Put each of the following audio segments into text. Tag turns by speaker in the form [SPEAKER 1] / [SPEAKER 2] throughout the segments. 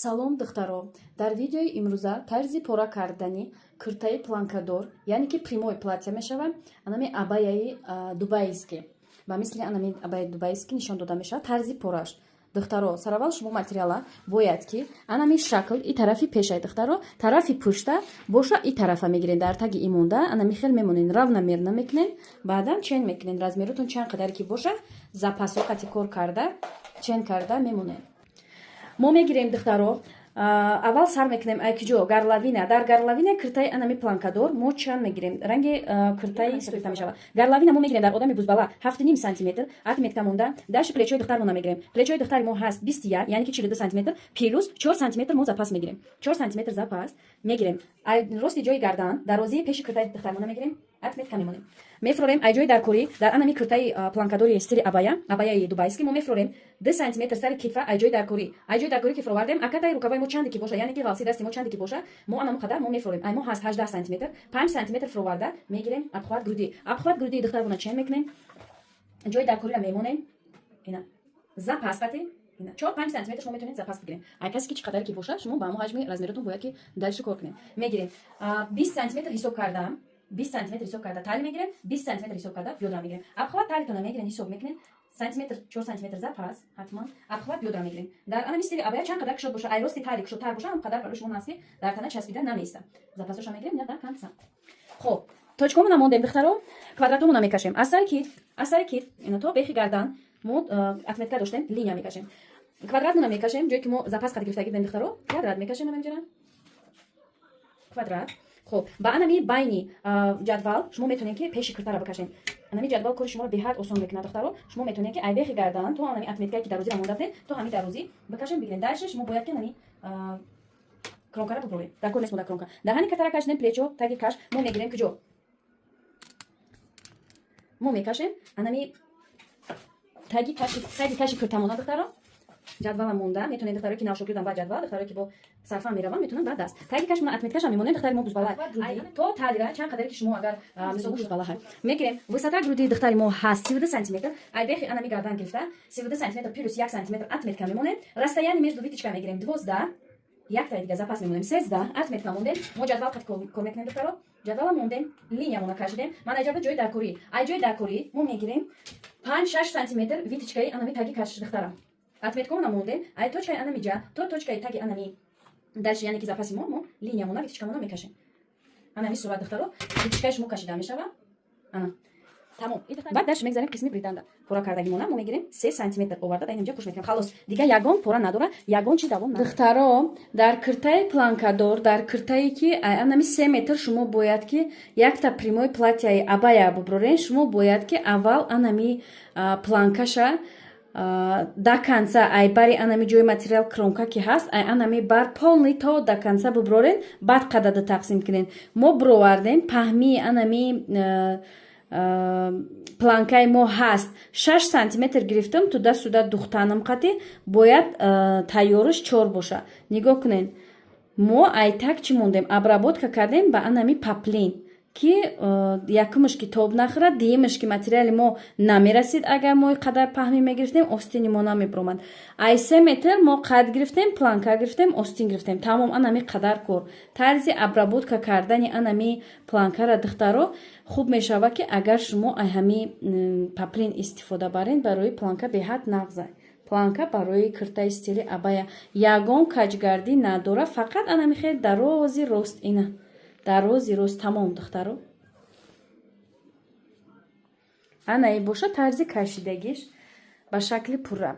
[SPEAKER 1] Салом духтаро, дар видеои имрӯза тарзи пора кардани куртаи планкадор, яъне ки прямой платья мешавад. Анами абаяи дубайский ба мисли анами абаяи дубайский нишон дода мешавад. Тарзи пораш духтаро, сараввал шумо материала бояд ки анами шакл и тарафи пешай духтаро, тарафи пушта боша и тарафа мегирен. Дар таги имонда анами хел мемонен, равномерно мекунен, баъдан чен мекунен. Размеротун чанд қадар ки боша запасо қати кор карда чен карда мемонен. Мо мегирем духтаро, аввал сар мекунем айкиҷо гарлавина. Дар гарлавина куртаи анами планкадор мо чанд мегирем? Ранги куртаи сифта мешавад. Гарлавина мо мегирем дар одами бузбала 7,5 сантиметр, атметка монда. Даши плечои духтар мо мегирем. Плечои духтари мо ҳаст 21, яъне ки 42 сантиметр плюс 4 сантиметр мо запас мегирем. 4 сантиметр запас мегирем. Рости ҷои гардан, дарозии пеши куртаи духтар мо мегирем. Атметка мемонем. Мефрорем ай ҷои дар кори дар анами куртаи планкадори стили абаяи дубайский мо мефрорем 2 сантиметр сари китфа ай ҷои дар кори ки фровардем акатай рукаваи мо чанде ки боша, яъне ки ғалси дасти мо чанде ки боша мо анамо қадар мо мефрорем. Ай мо ҳаст 18 сантиметр 5 сантиметр фроварда мегирем абхват груди духтар вона чен мекунем. ҷои дар корира мемонем. Ина запас қати ина 4-5 сантиметр шумо метавонед запас бигирем. Ай касе ки чӣ қадаре ки боша шумо ба ҳамо ҳаҷми размеротун бояд ки дальше кор кунем. Мегирем 20 сантиметр ҳисоб кардам. 20 сантиметр ҳисоб карда тали мегирем, 20 сантиметр ҳисоб карда бёдра мегирем. Абхват талитона мегирем, ҳисоб мекунем. Сантиметр 4 сантиметр запас ҳатман абхват бёдра мегирем. Дар анами стили абая чанд қадар кушод боша, ай рости тали кушодтар боша, ҳам қадар барои шумо ҳаст ки дар тана часпида намеиста. Запасоша мегирем я дар камса. Хоб, точкомона мондем духтаро, квадратомона мекашем. Аз сари кит ина то бехи гардан мо отметка доштем, линия мекашем. Квадратмона мекашем, ҷое ки мо запас қад гирифта гирдем духтаро, квадрат мекашем наминҷара. Квадрат. Хоб, ба анами байни ҷадвал шумо метавонед ки пеши куртара бикашем. Анами ҷадвал кори шуморо беҳад осон мекунад духтаро. Шумо метавонед ки ай бехи гардан то анами отметкае ки дарозира мондафтед то ҳами дарозӣ бикашем бигирем. Дальше шумо бояд ки анами кронкара бубурем. Дар кор нест мо дар кронка. Дар ҳани катара кашидем плечо, таги каш мо мегирем куҷо? Мо мекашем анами таги каши куртамона духтаро. Ҷадвала монда метавонед духтаро ки навшокирдан ба ҷадвал, духтаро ки бо сарфа мераванд метавонанд ба даст. Таги каш мона отметкаша мемонем духтари мо бузбала. То талира чанд қадаре ки шумо агар мисол бузбала ҳай. Мекирем висата груди духтари мо ҳаст 32 сантиметр. Ай бехи анами гардан гирифта 32 сантиметр плюс 1 сантиметр отметка мемонем. Расстояние между витичка мегирем 12, яктаи дига запас мемонем 13 отметка мондем. Мо ҷадвал қад кор мекунем духтаро. Ҷадвала мондем, линия мона кашидем. Мана ҷаба ҷои дар кори. Ай ҷои дар кори мо мегирем 5-6 сантиметр витичкаи анами таги каш духтара. Отметкомона мондем, ай точкаи анами ҷа то точкаи таги анами дальше яъне ки запаси мо линия мона витичкамона мекашем. Анами сурат духтаро витичкаи шумо кашида мешава. Ана тамом. Баъд дальше мегзарем қисми британда пора кардагимона мо мегирем 3 сантиметр оварда дар инҷа куш мекунем. Халос дига ягон пора надора, ягон чи давом надора. Духтаро дар куртаи планкадор, дар куртае ки анами 3 метр шумо бояд ки якта прямой платьяи абая бубурен, шумо бояд ки аввал анами планкаша до конца ай бари анами ҷои материал кронка ки ҳаст ай анами бар полни то до конца бубурорен, баъд қадада тақсим кунен. Мо буровардем паҳмии анами планкаи мо ҳаст 6 сантиметр гирифтам туда-суда духтанам қати бояд тайёраш 4 боша. Нигоҳ кунен. Мо ай так чӣ мондем? Обработка кардем ба анами паплин ки якумаш ки тоб нахӯрад, дуюмаш ки материали мо намерасид агар мо қадар паҳмӣ мегирифтем, остини мо намебуромад. Ай 3 метр мо қад гирифтем, планка гирифтем, остин гирифтем. Тамом анами қадар кор. Тарзи обработка кардани анами планкара духтаро хуб мешава ки агар шумо ай ҳами паплин истифода барен барои планка беҳад нағзай. Планка барои куртаи стили абая ягон каҷгардӣ надора, фақат анами хел дарози рост ина. дарози рост тамом духтаро. Анаи боша тарзи кашидагиш ба шакли пурра.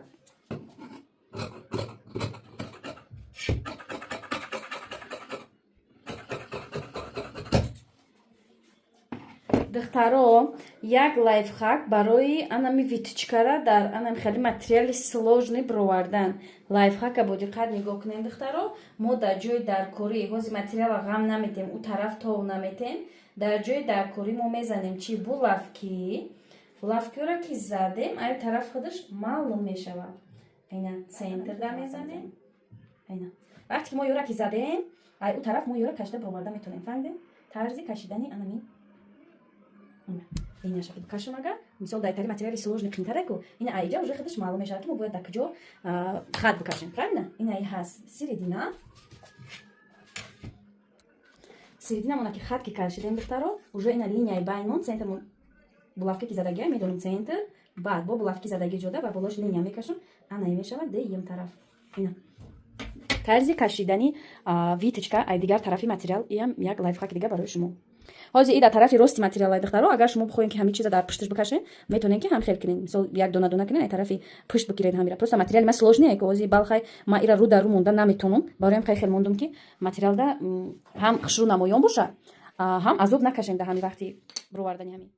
[SPEAKER 1] Духтаро, як лайфхак барои анами витичкара дар анами хели материали сложный буровардан. Лайфхака бо диққат нигоҳ кунем духтаро. Мо дар ҷои даркорӣ ҳози материала ғам наметем, ӯ тараф тов наметем. Дар ҷои даркорӣ мо мезанем чӣ бу лавкиёро ки задем ай тараф худаш маълум мешавад. Айна центрда мезанем. Айна вақте ки мо ёра ки задем ай ӯ тараф мо ёра кашида буроварда метавонем. Фаҳмидем? Тарзи кашидани анами линия шакл кашем агар мисол дар тари материали сложный қимтаре ку ина айҷа уже худаш маълум мешавад ки мо бояд дар куҷо хат бикашем, правильно? Ина ай ҳаст середина. Серединамона ки хат ки кашидем духтаро, уже ина линияи байнмон центрмон булавки ки задагия медонем центр, баъд бо булавки задагӣ ҷода ва болош линия мекашам, анае мешавад даим тараф. Ина тарзи кашидани виточка ай дигар тарафи материал иам як лайфхак дига барои шумо. ҳозир ин дар тарафи рости материал ай духтаро, агар шумо бихоҳем ки ҳамин чиза дар пушташ бикашем, метонем ки ҳам хел кунем. Мисол як дона дона кунем ай тарафи пушт бигиред ҳамира. Просто материали ма сложне ай ки ҳозир балхай ма ира рӯ дар рӯ монда наметонам. Бароям хай хел мондум ки материалда ҳам хушрӯ намоён боша, ҳам азоб накашем дар ҳамин вақти бировардани ҳамин.